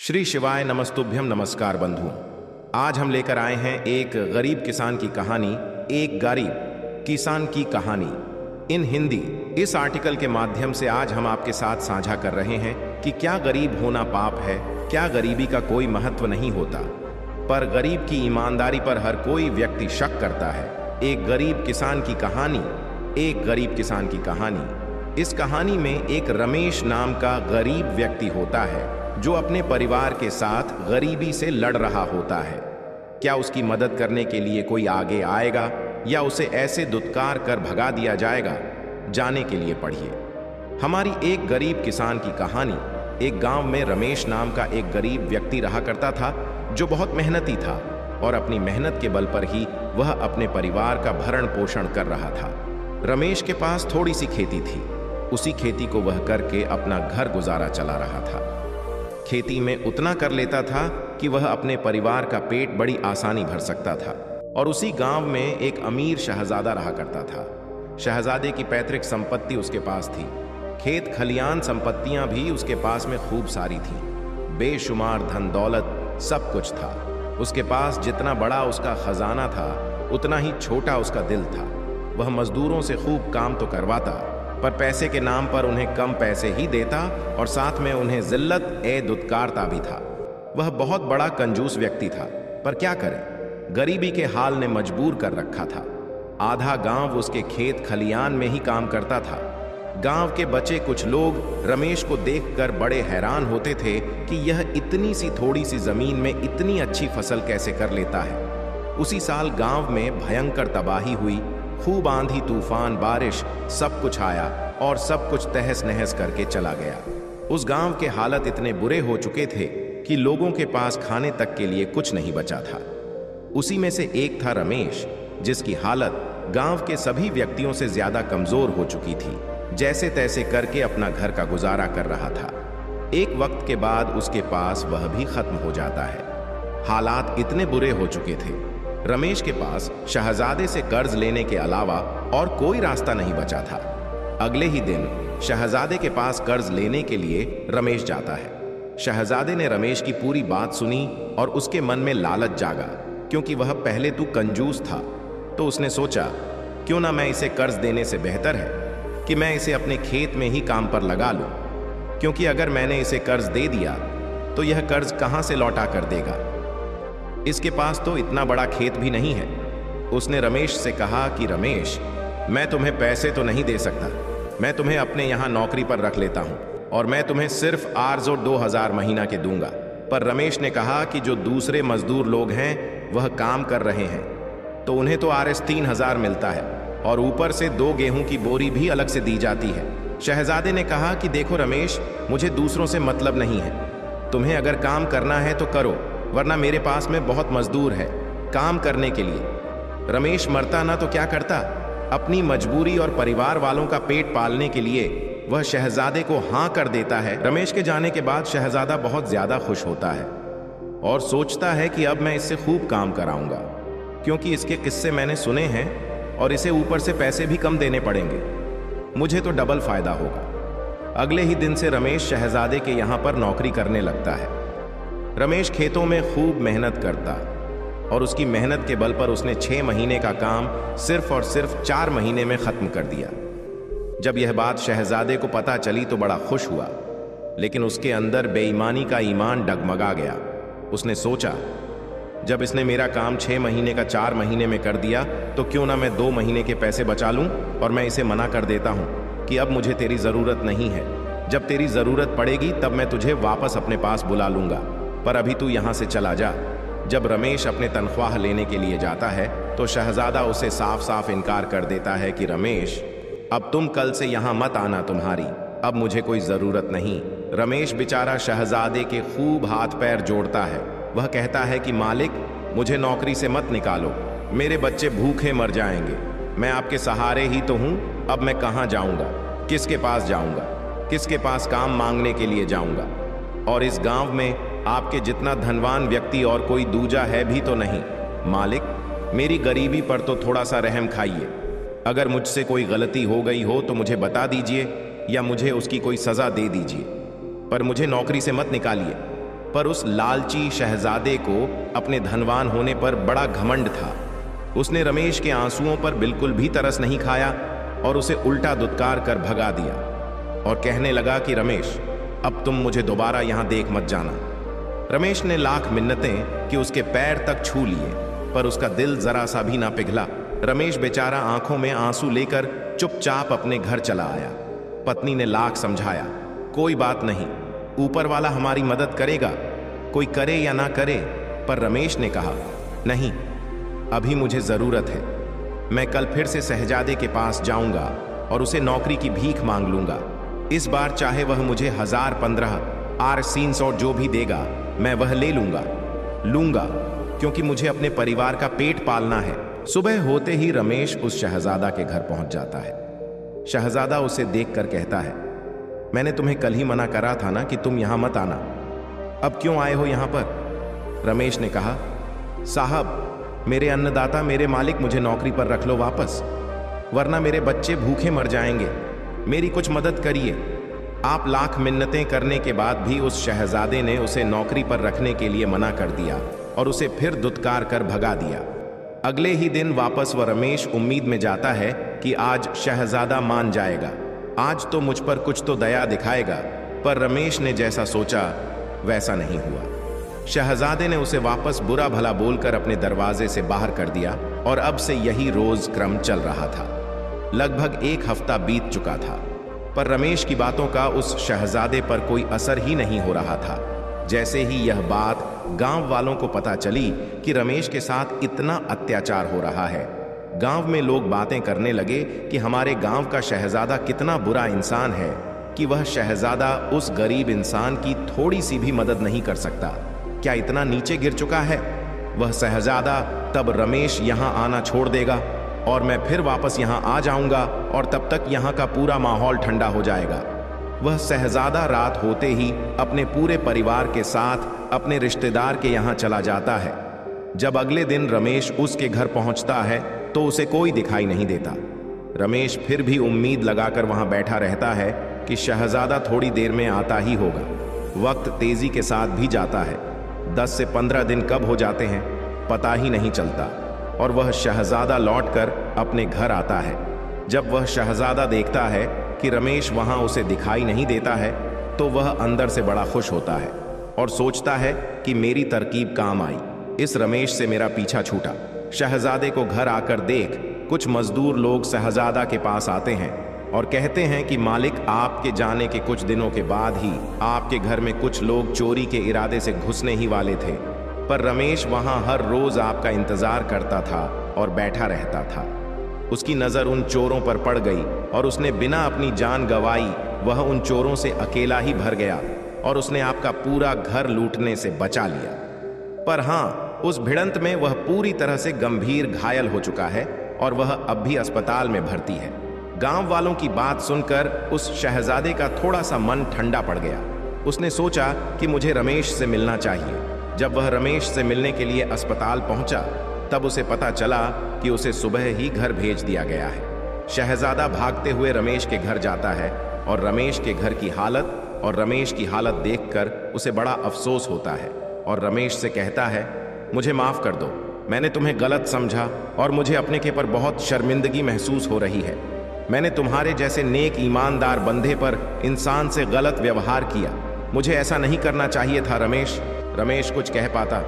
श्री शिवाय नमस्तुभ्यम। नमस्कार बंधुओं, आज हम लेकर आए हैं एक गरीब किसान की कहानी। एक गरीब किसान की कहानी इन हिंदी। इस आर्टिकल के माध्यम से आज हम आपके साथ साझा कर रहे हैं कि क्या गरीब होना पाप है, क्या गरीबी का कोई महत्व नहीं होता, पर गरीब की ईमानदारी पर हर कोई व्यक्ति शक करता है। एक गरीब किसान की कहानी। एक गरीब किसान की कहानी। इस कहानी में एक रमेश नाम का गरीब व्यक्ति होता है जो अपने परिवार के साथ गरीबी से लड़ रहा होता है। क्या उसकी मदद करने के लिए कोई आगे आएगा या उसे ऐसे दुत्कार कर भगा दिया जाएगा? जाने के लिए पढ़िए हमारी एक गरीब किसान की कहानी। एक गांव में रमेश नाम का एक गरीब व्यक्ति रहा करता था जो बहुत मेहनती था और अपनी मेहनत के बल पर ही वह अपने परिवार का भरण पोषण कर रहा था। रमेश के पास थोड़ी सी खेती थी। उसी खेती को वह करके अपना घर गुजारा चला रहा था। खेती में उतना कर लेता था कि वह अपने परिवार का पेट बड़ी आसानी भर सकता था। और उसी गांव में एक अमीर शहजादा रहा करता था। शहजादे की पैतृक संपत्ति उसके पास थी। खेत खलियान संपत्तियां भी उसके पास में खूब सारी थीं। बेशुमार धन दौलत सब कुछ था। उसके पास जितना बड़ा उसका खजाना था उतना ही छोटा उसका दिल था। वह मजदूरों से खूब काम तो करवाता, पर पैसे के नाम पर उन्हें कम पैसे ही देता और साथ में उन्हें जिल्लत दुत्कारता भी था। वह बहुत बड़ा कंजूस व्यक्ति था, पर क्या करे, गरीबी के हाल ने मजबूर कर रखा था। आधा गांव उसके खेत खलियान में ही काम करता था। गांव के बचे कुछ लोग रमेश को देखकर बड़े हैरान होते थे कि यह इतनी सी थोड़ी सी जमीन में इतनी अच्छी फसल कैसे कर लेता है। उसी साल गांव में भयंकर तबाही हुई। खूब आंधी तूफान बारिश सब कुछ आया और सब कुछ तहस नहस करके चला गया। उस गांव के हालत इतने बुरे हो चुके थे कि लोगों के पास खाने तक के लिए कुछ नहीं बचा था। उसी में से एक था रमेश, जिसकी हालत गांव के सभी व्यक्तियों से ज्यादा कमजोर हो चुकी थी। जैसे तैसे करके अपना घर का गुजारा कर रहा था। एक वक्त के बाद उसके पास वह भी खत्म हो जाता है। हालात इतने बुरे हो चुके थे, रमेश के पास शहजादे से कर्ज लेने के अलावा और कोई रास्ता नहीं बचा था। अगले ही दिन शहजादे के पास कर्ज लेने के लिए रमेश जाता है। शहजादे ने रमेश की पूरी बात सुनी और उसके मन में लालच जागा, क्योंकि वह पहले तो कंजूस था। तो उसने सोचा, क्यों ना मैं इसे कर्ज देने से बेहतर है कि मैं इसे अपने खेत में ही काम पर लगा लूं, क्योंकि अगर मैंने इसे कर्ज दे दिया तो यह कर्ज कहां से लौटा कर देगा। इसके पास तो इतना बड़ा खेत भी नहीं है। उसने रमेश से कहा कि रमेश, मैं तुम्हें पैसे तो नहीं दे सकता, मैं तुम्हें अपने यहाँ नौकरी पर रख लेता हूँ और मैं तुम्हें सिर्फ आर्जो 2000 महीना के दूंगा। पर रमेश ने कहा कि जो दूसरे मजदूर लोग हैं वह काम कर रहे हैं तो उन्हें तो आरएस 3000 मिलता है और ऊपर से 2 गेहूं की बोरी भी अलग से दी जाती है। शहजादे ने कहा कि देखो रमेश, मुझे दूसरों से मतलब नहीं है। तुम्हें अगर काम करना है तो करो, वरना मेरे पास में बहुत मजदूर है काम करने के लिए। रमेश मरता ना तो क्या करता, अपनी मजबूरी और परिवार वालों का पेट पालने के लिए वह शहजादे को हाँ कर देता है। रमेश के जाने के बाद शहजादा बहुत ज्यादा खुश होता है और सोचता है कि अब मैं इससे खूब काम कराऊंगा, क्योंकि इसके किस्से मैंने सुने हैं और इसे ऊपर से पैसे भी कम देने पड़ेंगे। मुझे तो डबल फायदा होगा। अगले ही दिन से रमेश शहजादे के यहाँ पर नौकरी करने लगता है। रमेश खेतों में खूब मेहनत करता और उसकी मेहनत के बल पर उसने 6 महीने का काम सिर्फ और सिर्फ 4 महीने में खत्म कर दिया। जब यह बात शहजादे को पता चली तो बड़ा खुश हुआ, लेकिन उसके अंदर बेईमानी का ईमान डगमगा गया। उसने सोचा, जब इसने मेरा काम 6 महीने का 4 महीने में कर दिया तो क्यों ना मैं 2 महीने के पैसे बचा लूं और मैं इसे मना कर देता हूं कि अब मुझे तेरी जरूरत नहीं है। जब तेरी जरूरत पड़ेगी तब मैं तुझे वापस अपने पास बुला लूंगा, पर अभी तू यहां से चला जा। जब रमेश अपने तनख्वाह लेने के लिए जाता है तो शहजादा उसे साफ साफ इनकार कर देता है कि रमेश, अब तुम कल से यहां मत आना, तुम्हारी अब मुझे कोई जरूरत नहीं। रमेश बेचारा शहजादे के खूब हाथ पैर जोड़ता है। वह कहता है कि मालिक, मुझे नौकरी से मत निकालो, मेरे बच्चे भूखे मर जाएंगे। मैं आपके सहारे ही तो हूं। अब मैं कहां जाऊंगा, किसके पास जाऊंगा, किसके पास काम मांगने के लिए जाऊंगा? और इस गांव में आपके जितना धनवान व्यक्ति और कोई दूजा है भी तो नहीं। मालिक, मेरी गरीबी पर तो थोड़ा सा रहम खाइए। अगर मुझसे कोई गलती हो गई हो तो मुझे बता दीजिए या मुझे उसकी कोई सजा दे दीजिए, पर मुझे नौकरी से मत निकालिए। पर उस लालची शहजादे को अपने धनवान होने पर बड़ा घमंड था। उसने रमेश के आंसुओं पर बिल्कुल भी तरस नहीं खाया और उसे उल्टा दुत्कार कर भगा दिया और कहने लगा कि रमेश, अब तुम मुझे दोबारा यहां देख मत जाना। रमेश ने लाख मिन्नतें कि उसके पैर तक छू लिए, पर उसका दिल जरा सा भी ना पिघला। रमेश बेचारा आंखों में आंसू लेकर चुपचाप अपने घर चला आया। पत्नी ने लाख समझाया, कोई बात नहीं, ऊपर वाला हमारी मदद करेगा, कोई करे या ना करे। पर रमेश ने कहा, नहीं, अभी मुझे जरूरत है। मैं कल फिर से शहजादे के पास जाऊंगा और उसे नौकरी की भीख मांग लूंगा। इस बार चाहे वह मुझे 1015 आर-300 जो भी देगा, मैं वह ले लूंगा, क्योंकि मुझे अपने परिवार का पेट पालना है। सुबह होते ही रमेश उस शहजादा के घर पहुंच जाता है। शहजादा उसे देखकर कहता है, मैंने तुम्हें कल ही मना करा था ना कि तुम यहां मत आना, अब क्यों आए हो यहां पर? रमेश ने कहा, साहब, मेरे अन्नदाता, मेरे मालिक, मुझे नौकरी पर रख लो वापस, वरना मेरे बच्चे भूखे मर जाएंगे। मेरी कुछ मदद करिए। आप लाख मिन्नतें करने के बाद भी उस शहजादे ने उसे नौकरी पर रखने के लिए मना कर दिया और उसे फिर दुत्कार कर भगा दिया। अगले ही दिन वापस वह रमेश उम्मीद में जाता है कि आज शहजादा मान जाएगा, आज तो मुझ पर कुछ तो दया दिखाएगा। पर रमेश ने जैसा सोचा वैसा नहीं हुआ। शहजादे ने उसे वापस बुरा भला बोलकर अपने दरवाजे से बाहर कर दिया और अब से यही रोज क्रम चल रहा था। लगभग 1 हफ्ता बीत चुका था, पर रमेश की बातों का उस शहजादे पर कोई असर ही नहीं हो रहा था। जैसे ही यह बात गांव वालों को पता चली कि रमेश के साथ इतना अत्याचार हो रहा है, गांव में लोग बातें करने लगे कि हमारे गांव का शहजादा कितना बुरा इंसान है कि वह शहजादा उस गरीब इंसान की थोड़ी सी भी मदद नहीं कर सकता। क्या इतना नीचे गिर चुका है वह शहजादा? तब रमेश यहां आना छोड़ देगा और मैं फिर वापस यहां आ जाऊंगा और तब तक यहां का पूरा माहौल ठंडा हो जाएगा। वह शहजादा रात होते ही अपने पूरे परिवार के साथ अपने रिश्तेदार के यहां चला जाता है। जब अगले दिन रमेश उसके घर पहुंचता है तो उसे कोई दिखाई नहीं देता। रमेश फिर भी उम्मीद लगाकर वहां बैठा रहता है कि शहजादा थोड़ी देर में आता ही होगा। वक्त तेजी के साथ भी जाता है। 10 से 15 दिन कब हो जाते हैं पता ही नहीं चलता और वह शहजादा लौटकर अपने घर आता है। जब वह शहजादा देखता है कि रमेश वहां उसे दिखाई नहीं देता है तो वह अंदर से बड़ा खुश होता है और सोचता है कि मेरी तरकीब काम आई, इस रमेश से मेरा पीछा छूटा। शहजादे को घर आकर देख कुछ मजदूर लोग शहजादा के पास आते हैं और कहते हैं कि मालिक, आपके जाने के कुछ दिनों के बाद ही आपके घर में कुछ लोग चोरी के इरादे से घुसने ही वाले थे, पर रमेश वहां हर रोज आपका इंतजार करता था और बैठा रहता था। उसकी नजर उन चोरों पर पड़ गई और उसने बिना अपनी जान गंवाई वह उन चोरों से अकेला ही भर गया और उसने आपका पूरा घर लूटने से बचा लिया। पर हां, उस भिड़ंत में वह पूरी तरह से गंभीर घायल हो चुका है और वह अब भी अस्पताल में भर्ती है। गांव वालों की बात सुनकर उस शहजादे का थोड़ा सा मन ठंडा पड़ गया। उसने सोचा कि मुझे रमेश से मिलना चाहिए। जब वह रमेश से मिलने के लिए अस्पताल पहुंचा तब उसे पता चला कि उसे सुबह ही घर भेज दिया गया है। शहजादा भागते हुए रमेश के घर जाता है और रमेश के घर की हालत और रमेश की हालत देखकर उसे बड़ा अफसोस होता है और रमेश से कहता है, मुझे माफ कर दो, मैंने तुम्हें गलत समझा और मुझे अपने के पर बहुत शर्मिंदगी महसूस हो रही है। मैंने तुम्हारे जैसे नेक ईमानदार बंदे पर इंसान से गलत व्यवहार किया। मुझे ऐसा नहीं करना चाहिए था रमेश। रमेश कुछ कह पाता,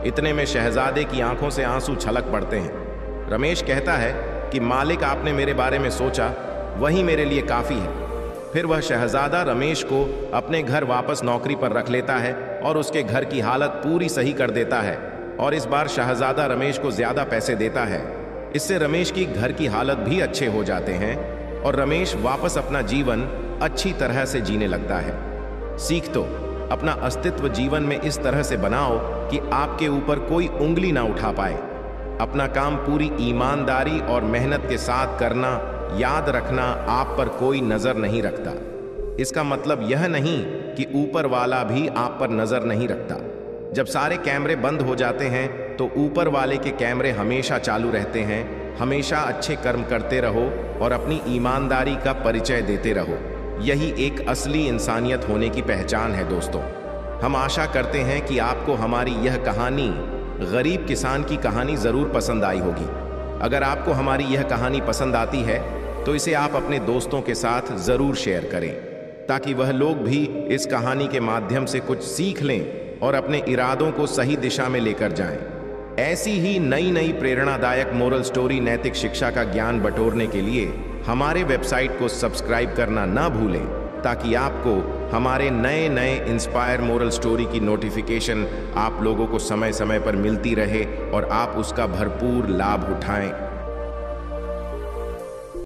इतने में शहजादे की आंखों से आंसू छलक पड़ते हैं। रमेश कहता है कि मालिक, आपने मेरे बारे में सोचा, वही मेरे लिए काफ़ी है। फिर वह शहजादा रमेश को अपने घर वापस नौकरी पर रख लेता है और उसके घर की हालत पूरी सही कर देता है और इस बार शहजादा रमेश को ज़्यादा पैसे देता है। इससे रमेश की घर की हालत भी अच्छे हो जाते हैं और रमेश वापस अपना जीवन अच्छी तरह से जीने लगता है। सीख तो अपना अस्तित्व जीवन में इस तरह से बनाओ कि आपके ऊपर कोई उंगली ना उठा पाए। अपना काम पूरी ईमानदारी और मेहनत के साथ करना। याद रखना, आप पर कोई नजर नहीं रखता। इसका मतलब यह नहीं कि ऊपर वाला भी आप पर नजर नहीं रखता। जब सारे कैमरे बंद हो जाते हैं तो ऊपर वाले के कैमरे हमेशा चालू रहते हैं। हमेशा अच्छे कर्म करते रहो और अपनी ईमानदारी का परिचय देते रहो। यही एक असली इंसानियत होने की पहचान है दोस्तों। हम आशा करते हैं कि आपको हमारी यह कहानी गरीब किसान की कहानी ज़रूर पसंद आई होगी। अगर आपको हमारी यह कहानी पसंद आती है तो इसे आप अपने दोस्तों के साथ ज़रूर शेयर करें, ताकि वह लोग भी इस कहानी के माध्यम से कुछ सीख लें और अपने इरादों को सही दिशा में लेकर जाएं। ऐसी ही नई नई प्रेरणादायक मोरल स्टोरी, नैतिक शिक्षा का ज्ञान बटोरने के लिए हमारे वेबसाइट को सब्सक्राइब करना ना भूलें, ताकि आपको हमारे नए नए इंस्पायर मोरल स्टोरी की नोटिफिकेशन आप लोगों को समय समय पर मिलती रहे और आप उसका भरपूर लाभ उठाएं।